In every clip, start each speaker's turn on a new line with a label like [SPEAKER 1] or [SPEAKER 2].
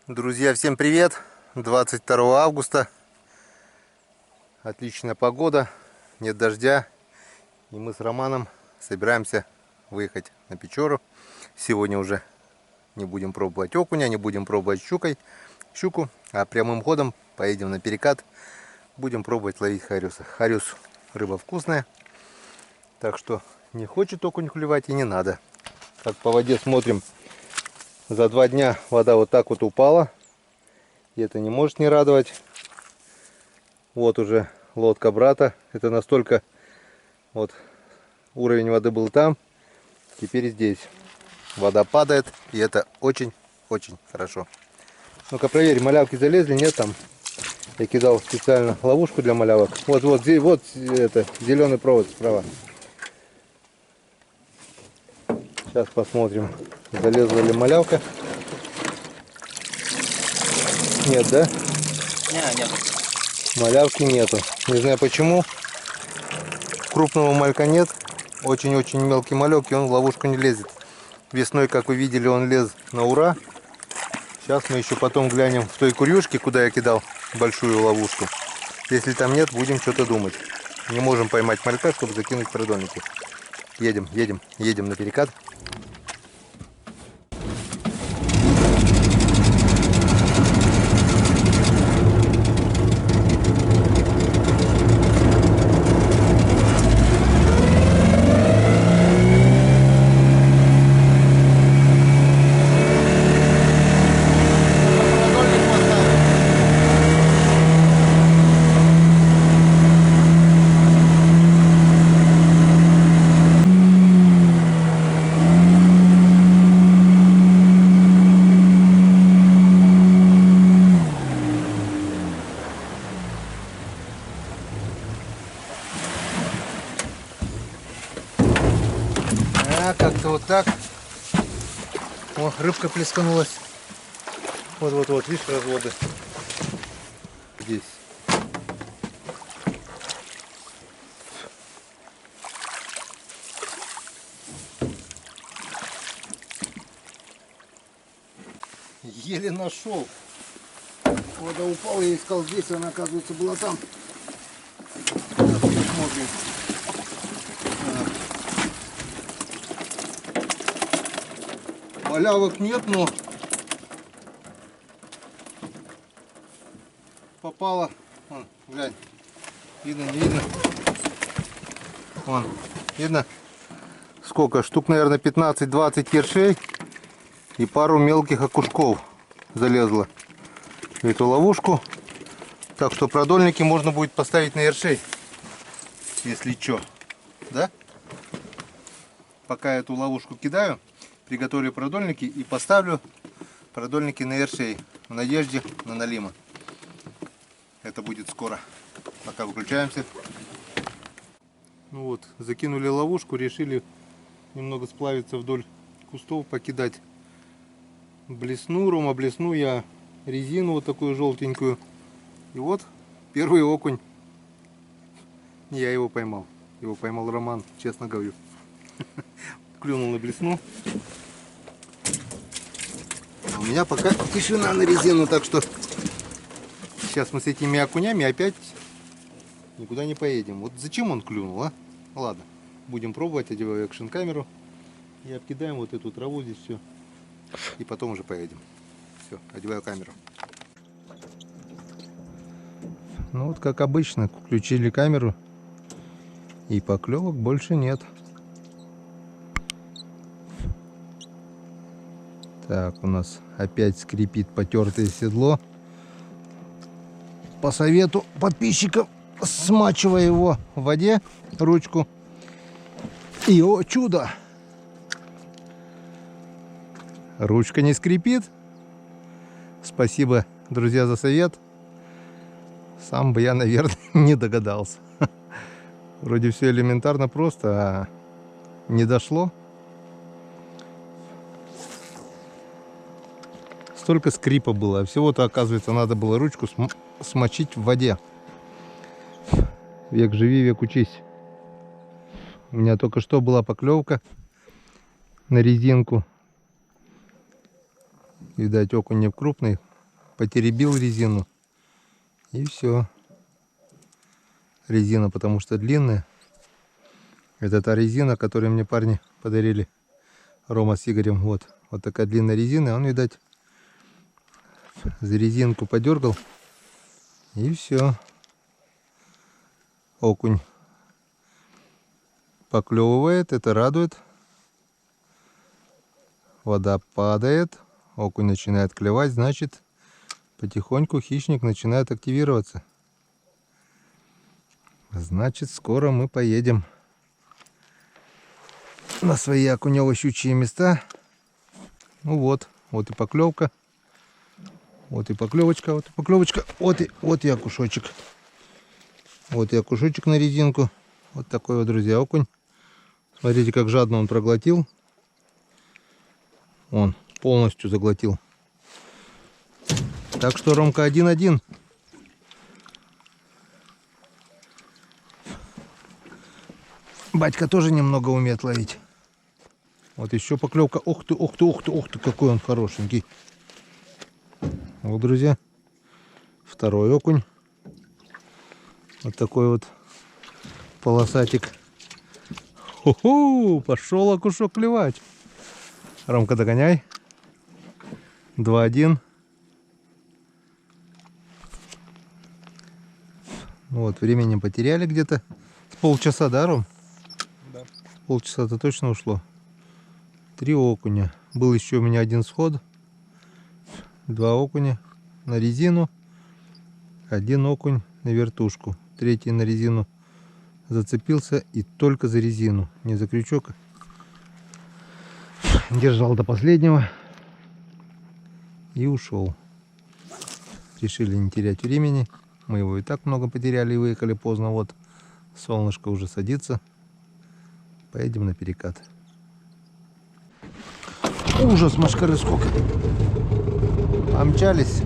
[SPEAKER 1] Друзья, всем привет! 22 августа. Отличная погода, нет дождя. И мы с Романом собираемся выехать на Печору. Сегодня уже не будем пробовать окуня, не будем пробовать щуку, а прямым ходом поедем на перекат. Будем пробовать ловить хариуса. Хариус рыба вкусная, так что не хочет окунь клевать и не надо. Как по воде смотрим, за 2 дня вода вот так вот упала. И это не может не радовать. Вот уже лодка брата. Это настолько вот уровень воды был там, теперь здесь. Вода падает, и это очень-очень хорошо. Ну-ка проверь, малявки залезли, нет там? Я кидал специально ловушку для малявок. Вот здесь, вот это, зеленый провод справа. Сейчас посмотрим, залезла ли малявка. Нет, да?
[SPEAKER 2] Нет.
[SPEAKER 1] Малявки нету. Не знаю почему. Крупного малька нет. Очень-очень мелкий малек, и он в ловушку не лезет. Весной, как вы видели, он лез на ура. Сейчас мы еще потом глянем в той курьюшке, куда я кидал большую ловушку. Если там нет, будем что-то думать. Не можем поймать малька, чтобы закинуть продольники. Едем на перекат. Как-то вот так. О, рыбка плесканулась. Вот, видишь, разводы. Здесь. Еле нашел. Вода упала, я искал здесь, она, оказывается, была там. Сейчас посмотрим. Малявок нет, но попало. Вон, глянь. Видно, не видно? Вон, видно? Сколько? Штук, наверное, 15-20 ершей и пару мелких окушков залезло в эту ловушку. Так что продольники можно будет поставить на ершей, если что. Да? Пока я эту ловушку кидаю, приготовлю продольники и поставлю продольники на ершей в надежде на налима. Это будет скоро. Пока выключаемся. Ну вот, закинули ловушку, решили немного сплавиться вдоль кустов, покидать блесну, Рома блесну, я резину вот такую желтенькую. И вот первый окунь. Не я его поймал. Его поймал Роман, честно говорю. Клюнул на блесну. А у меня пока тишина на резину, так что сейчас мы с этими окунями опять никуда не поедем. Вот зачем он клюнул, а? Ладно, будем пробовать, одеваю экшн камеру и обкидаем вот эту траву здесь все. И потом уже поедем. Все, одеваю камеру. Ну вот как обычно, включили камеру и поклевок больше нет. Так, у нас опять скрипит потертое седло. По совету подписчиков, смачивая его в воде, ручку. И о чудо! Ручка не скрипит. Спасибо, друзья, за совет. Сам бы я, наверное, не догадался. Вроде все элементарно просто, а не дошло. Столько скрипа было, а всего-то, оказывается, надо было ручку смочить в воде. Век живи, век учись. У меня только что была поклевка на резинку. Видать, окунь не крупный. потеребил резину. И все. Резина, потому что длинная. Это та резина, которую мне парни подарили. Рома с Игорем. Вот такая длинная резина. Он, видать, за резинку подергал. И все. Окунь поклевывает. Это радует. Вода падает. Окунь начинает клевать. Значит, потихоньку хищник начинает активироваться. Значит, скоро мы поедем на свои окунево-щучьи места. Ну вот и поклевка. Вот и поклевочка, вот и поклевочка. Вот и окушочек. Вот и окушочек на резинку. Вот такой вот, друзья, окунь. Смотрите, как жадно он проглотил. Он полностью заглотил. Так что, Ромка, 1-1. Батька тоже немного умеет ловить. Вот еще поклевка. Ух ты, ух ты, ух ты, ух ты, какой он хорошенький. Вот, друзья, второй окунь. Вот такой вот полосатик. Ху-ху, пошел окушок клевать. Ромка, догоняй. 2-1. Вот, времени потеряли где-то с полчаса, да, Ром?
[SPEAKER 2] Да.
[SPEAKER 1] Полчаса-то точно ушло. 3 окуня. Был еще у меня один сход. 2 окуня на резину. 1 окунь на вертушку. 3 на резину зацепился и только за резину, не за крючок. Держал до последнего и ушел. Решили не терять времени. Мы его и так много потеряли и выехали поздно. Вот солнышко уже садится. Поедем на перекат. Ужас, машкары сколько. Помчались.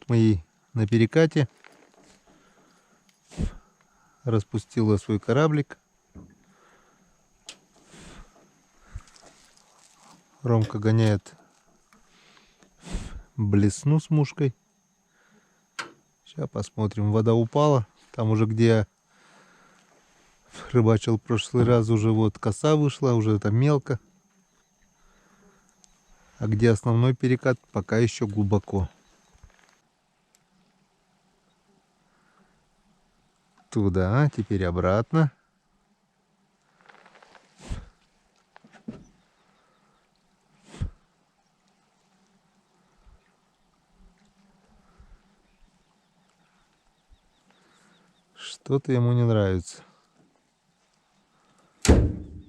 [SPEAKER 1] Мы и на перекате. Распустила свой кораблик. Ромка гоняет блесну с мушкой. Сейчас посмотрим. Вода упала. Там уже, где я рыбачил в прошлый раз, уже вот коса вышла, уже там мелко. А где основной перекат, пока еще глубоко. Туда, теперь обратно. Что-то ему не нравится.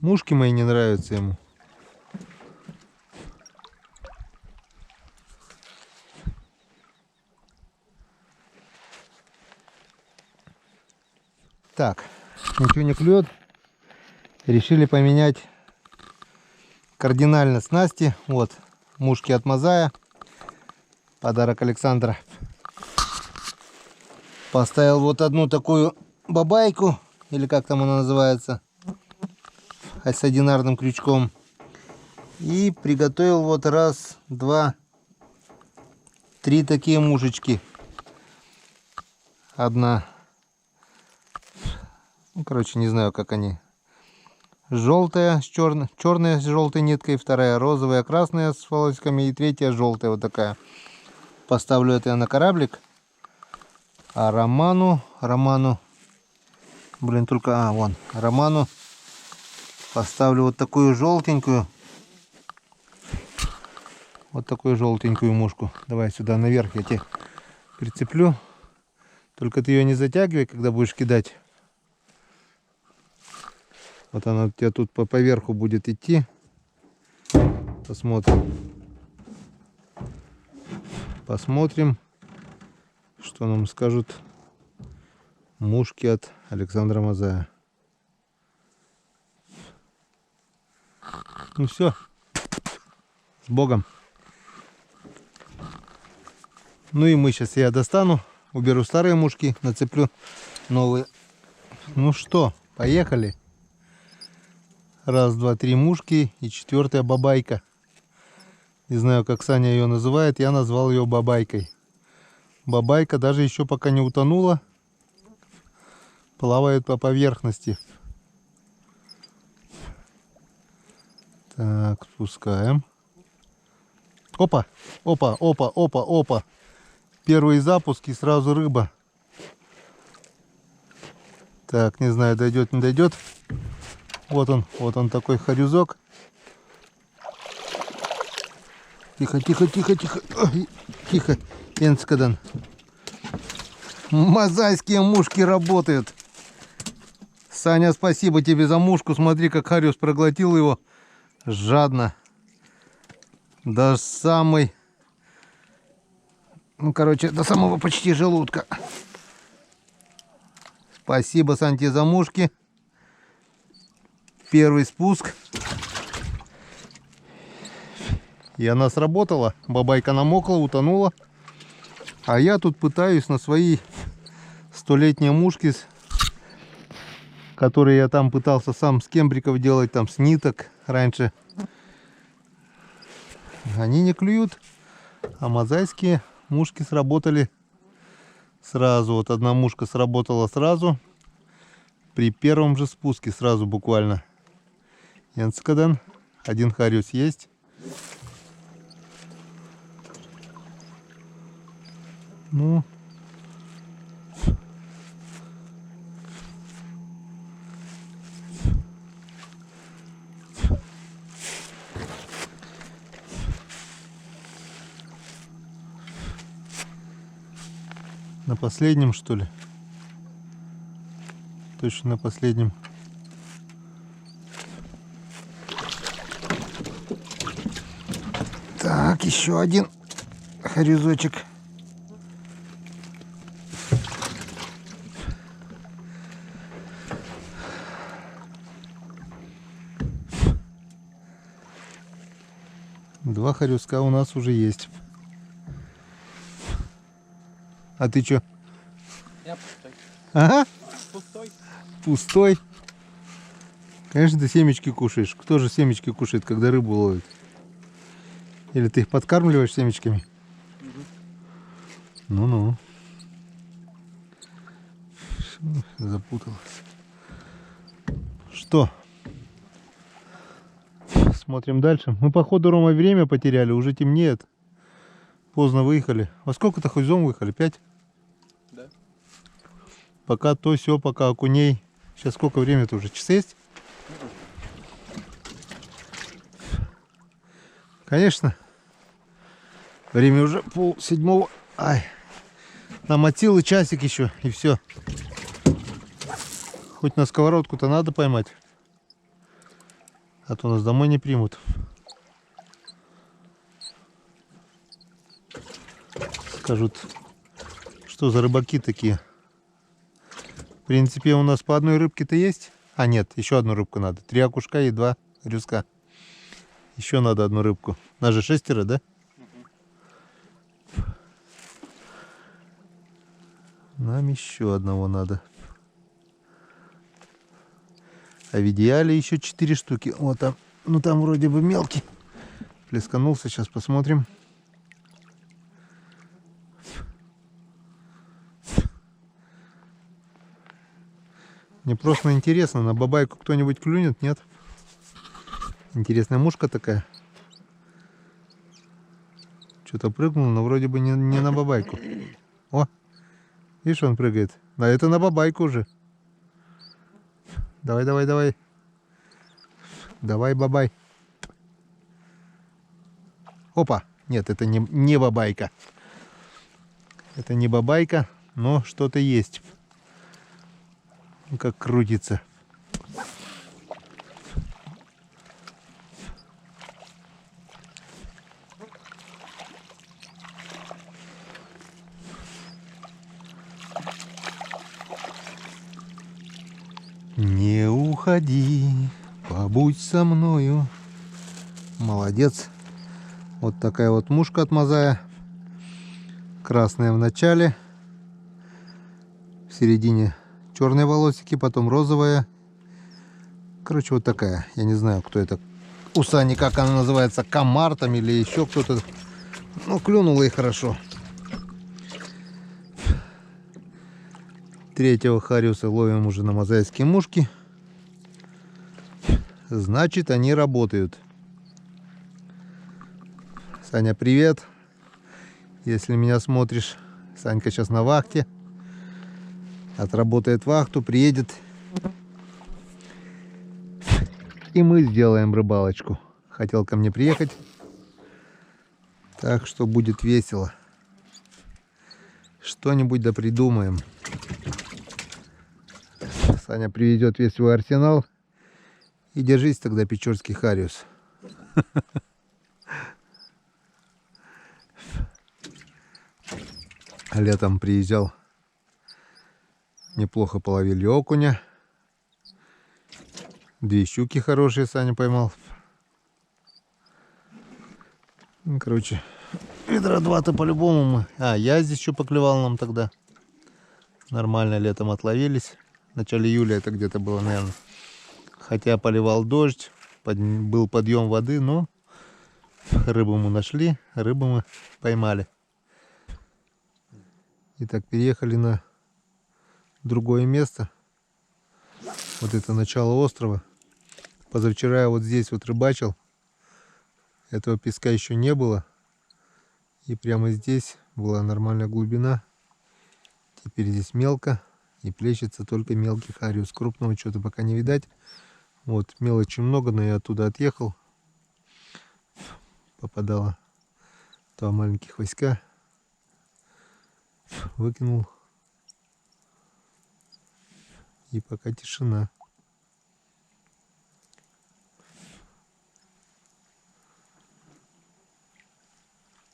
[SPEAKER 1] Мушки мои не нравятся ему. Так, ничего не клюет. Решили поменять кардинально снасти. Вот, мушки от Мазая. Подарок Александра. Поставил вот одну такую бабайку, или как там она называется, с одинарным крючком. И приготовил вот 1, 2, 3 такие мушечки. Одна, ну, короче, не знаю, как они. Желтая с черная с желтой ниткой, вторая розовая, красная с волосиками, и третья желтая вот такая. Поставлю это я на кораблик. А Роману, блин, только, вон, Роману поставлю вот такую желтенькую. Вот такую желтенькую мушку. Давай сюда наверх, я тебе прицеплю. Только ты ее не затягивай, когда будешь кидать. Вот она у тебя тут по верху будет идти. Посмотрим. Посмотрим, Что нам скажут мушки от Александра Мазая. Ну все, с Богом. Ну и мы сейчас, я достану, уберу старые мушки, нацеплю новые. Ну что, поехали. Раз, два, три мушки и четвертая бабайка. Не знаю, как Саня ее называет, я назвал ее бабайкой. Бабайка даже еще пока не утонула, плавает по поверхности. Так, спускаем. Опа, опа, опа, опа, опа. Первый запуск и сразу рыба. Так, не знаю, дойдет, не дойдет. Вот он такой хорюзок. Тихо, тихо, тихо, тихо. Ой, тихо, Энскадан. Мозайские мушки работают. Саня, спасибо тебе за мушку. Смотри, как Хариус проглотил его. Жадно. До самой... Ну, короче, до самого почти желудка. Спасибо, Санте, за мушки. Первый спуск. И она сработала. Бабайка намокла, утонула. А я тут пытаюсь на свои 100-летние мушки, которые я там пытался сам с кембриков делать, там с ниток раньше. Они не клюют. А мозайские мушки сработали сразу. Вот одна мушка сработала сразу. При первом же спуске сразу буквально. Энскадан. Один Хариус есть. Ну. На последнем, что ли? Точно на последнем. Так, еще один хорюзочек. Два хорюзка у нас уже есть. А ты чё?
[SPEAKER 2] Я пустой.
[SPEAKER 1] Ага.
[SPEAKER 2] Пустой.
[SPEAKER 1] Пустой. Конечно, ты семечки кушаешь. Кто же семечки кушает, когда рыбу ловит? Или ты их подкармливаешь семечками? Ну-ну. Запуталась. Что? Смотрим дальше. Мы, походу, Рома, время потеряли. Уже темнеет. Поздно выехали. Во сколько-то хоть зом выехали? 5?
[SPEAKER 2] Да.
[SPEAKER 1] Пока то все, пока окуней. Сейчас сколько времени-то уже? Час есть? Конечно. Время уже 6:30. Ай. Нам от силы часик еще, и все. Хоть на сковородку-то надо поймать. А то нас домой не примут. Скажут, что за рыбаки такие. В принципе, у нас по одной рыбке-то есть. А нет, еще одну рыбку надо. 3 окушка и 2 рюска. Еще надо одну рыбку. Нас же 6, да? Нам еще одного надо. А в идеале еще 4 штуки. Вот там. Ну там вроде бы мелкий. Плесканулся. Сейчас посмотрим. Мне просто интересно, на бабайку кто-нибудь клюнет, нет? Интересная мушка такая. Что-то прыгнул, но вроде бы не на бабайку. О, видишь, он прыгает. А это на бабайку уже. Давай, давай, давай. Давай, бабай. Опа. Нет, это не бабайка. Это не бабайка, но что-то есть. Как крутится. Не уходи, побудь со мною. Молодец. Вот такая вот мушка от Мазая. Красная в начале. В середине черные волосики, потом розовая. Короче, вот такая. Я не знаю, кто это. У Сани, как она называется, комар там или еще кто-то. Ну, клюнула и хорошо. Третьего хариуса ловим уже на мозаицкие мушки. Значит, они работают. Саня, привет. Если меня смотришь, Санька сейчас на вахте. Отработает вахту, приедет. И мы сделаем рыбалочку. Хотел ко мне приехать. Так что будет весело. Что-нибудь да придумаем. Саня приведет весь свой арсенал. И держись тогда, печорский хариус. Летом приезжал. Неплохо половили окуня. 2 щуки хорошие Саня поймал. Ну, короче, ведра 2-то по-любому мы. Я здесь еще поклевал нам тогда. Нормально летом отловились. В начале июля это где-то было, наверное. Хотя поливал дождь, был подъем воды, но рыбу мы нашли, рыбу мы поймали. Итак, переехали на другое место. Вот это начало острова. Позавчера я вот здесь вот рыбачил. Этого песка еще не было. И прямо здесь была нормальная глубина. Теперь здесь мелко. И плещется только мелкий хариус. Крупного что-то пока не видать. Вот мелочи много, но я оттуда отъехал. Попадало 2 маленьких хвостика. Выкинул. И пока тишина.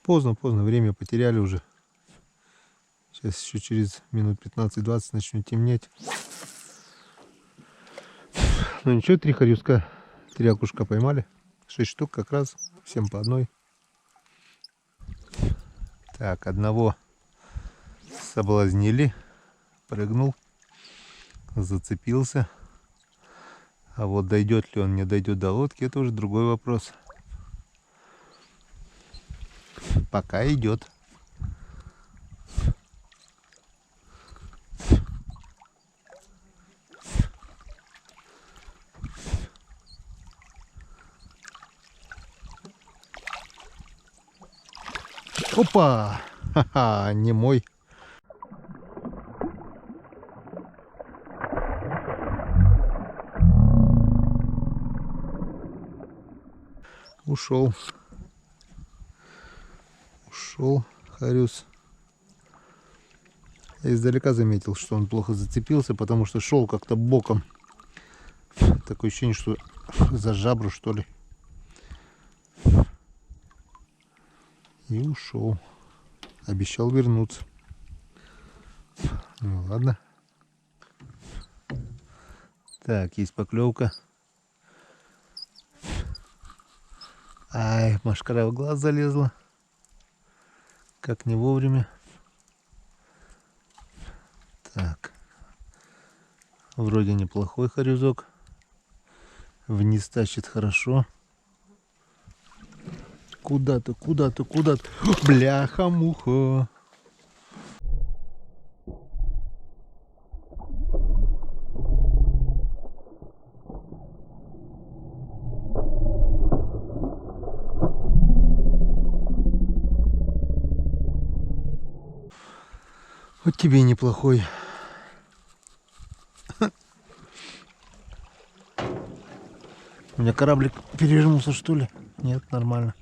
[SPEAKER 1] Поздно, время потеряли уже. Сейчас еще через минут 15-20 начнет темнеть. Ну ничего, 3 харюска, 3 окушка поймали. 6 штук как раз, всем по одной. Так, одного соблазнили. Прыгнул. Зацепился. А вот дойдет ли он, не дойдет до лодки, это уже другой вопрос. Пока идет. Опа! Ха-ха, не мой. Ушел. Ушел хариус. Я издалека заметил, что он плохо зацепился, потому что шел как-то боком. Такое ощущение, что за жабру, что ли. И ушел. Обещал вернуться. Ну ладно. Так, есть поклевка. Ай, мошкара в глаз залезла. Как не вовремя. Так. Вроде неплохой харюзок. Вниз тащит хорошо. Куда-то. Бляха-муха. Вот тебе и неплохой. У меня кораблик перевернулся, что ли? Нет, нормально.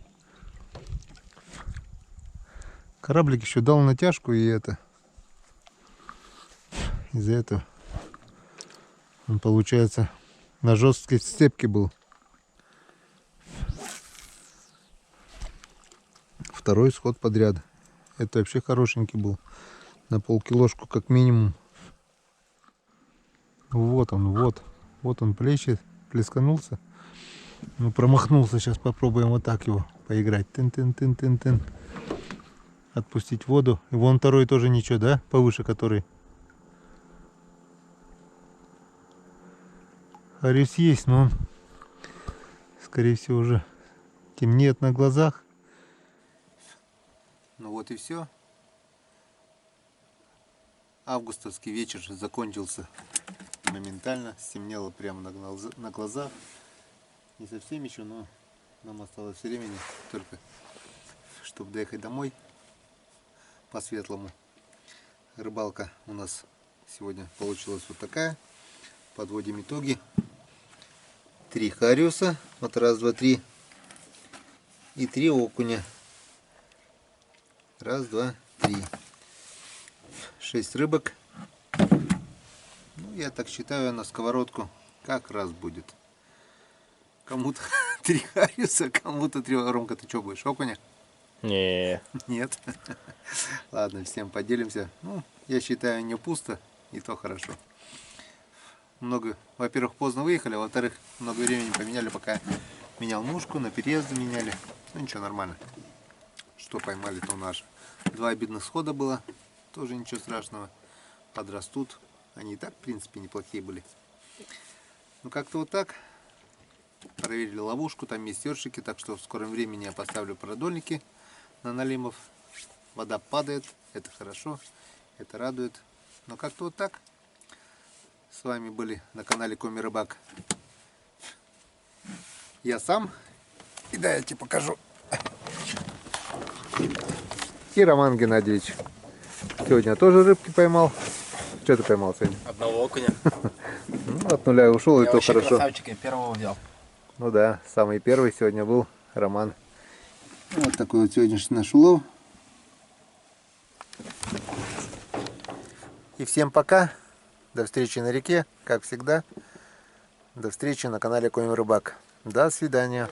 [SPEAKER 1] Кораблик еще дал натяжку, и это... Из-за этого он, получается, на жесткой сцепке был. Второй сход подряд. Это вообще хорошенький был. На полкилошку как минимум. Вот он, вот. Вот он плещет, плесканулся. Ну, промахнулся. Сейчас попробуем вот так его поиграть. Тын-тын-тын-тын-тын. Отпустить воду. И вон второй тоже ничего, да? Повыше который. Хариус есть, но он, скорее всего, уже темнеет на глазах. Ну вот и все. Августовский вечер закончился моментально. Стемнело прямо на глазах. Не совсем еще, но нам осталось времени только, чтобы доехать домой по-светлому. Рыбалка у нас сегодня получилась вот такая. Подводим итоги. 3 хариуса. Вот раз, два, три. И 3 окуня. Раз, два, три. 6 рыбок. Ну, я так считаю, на сковородку как раз будет. Кому-то 3 хариуса, кому-то 3. Ромка, ты что будешь? Окуня?
[SPEAKER 2] Не.
[SPEAKER 1] Нет. Ладно, всем поделимся. Ну, я считаю, не пусто, и то хорошо. Много, во-первых, поздно выехали, а во-вторых, много времени поменяли, пока менял мушку, на переезды меняли. Ну ничего, нормально. Что поймали-то у нас? 2 обидных схода было, тоже ничего страшного. Подрастут. Они и так, в принципе, неплохие были. Ну как-то вот так. Проверили ловушку, там есть ёршики, так что в скором времени я поставлю продольники на налимов. Вода падает, это хорошо, это радует. Но как-то вот так. С вами были на канале Коми Рыбак. Я сам. И да, я тебе покажу. И Роман Геннадьевич. Сегодня тоже рыбки поймал. Что ты поймал сегодня?
[SPEAKER 2] Одного окуня.
[SPEAKER 1] Ну, от нуля ушел, и
[SPEAKER 2] Я
[SPEAKER 1] то
[SPEAKER 2] вообще
[SPEAKER 1] хорошо.
[SPEAKER 2] красавчика первого взял.
[SPEAKER 1] Ну да, самый первый сегодня был Роман. Вот такой вот сегодняшний наш улов. И всем пока. До встречи на реке, как всегда. До встречи на канале Коми Рыбак. До свидания.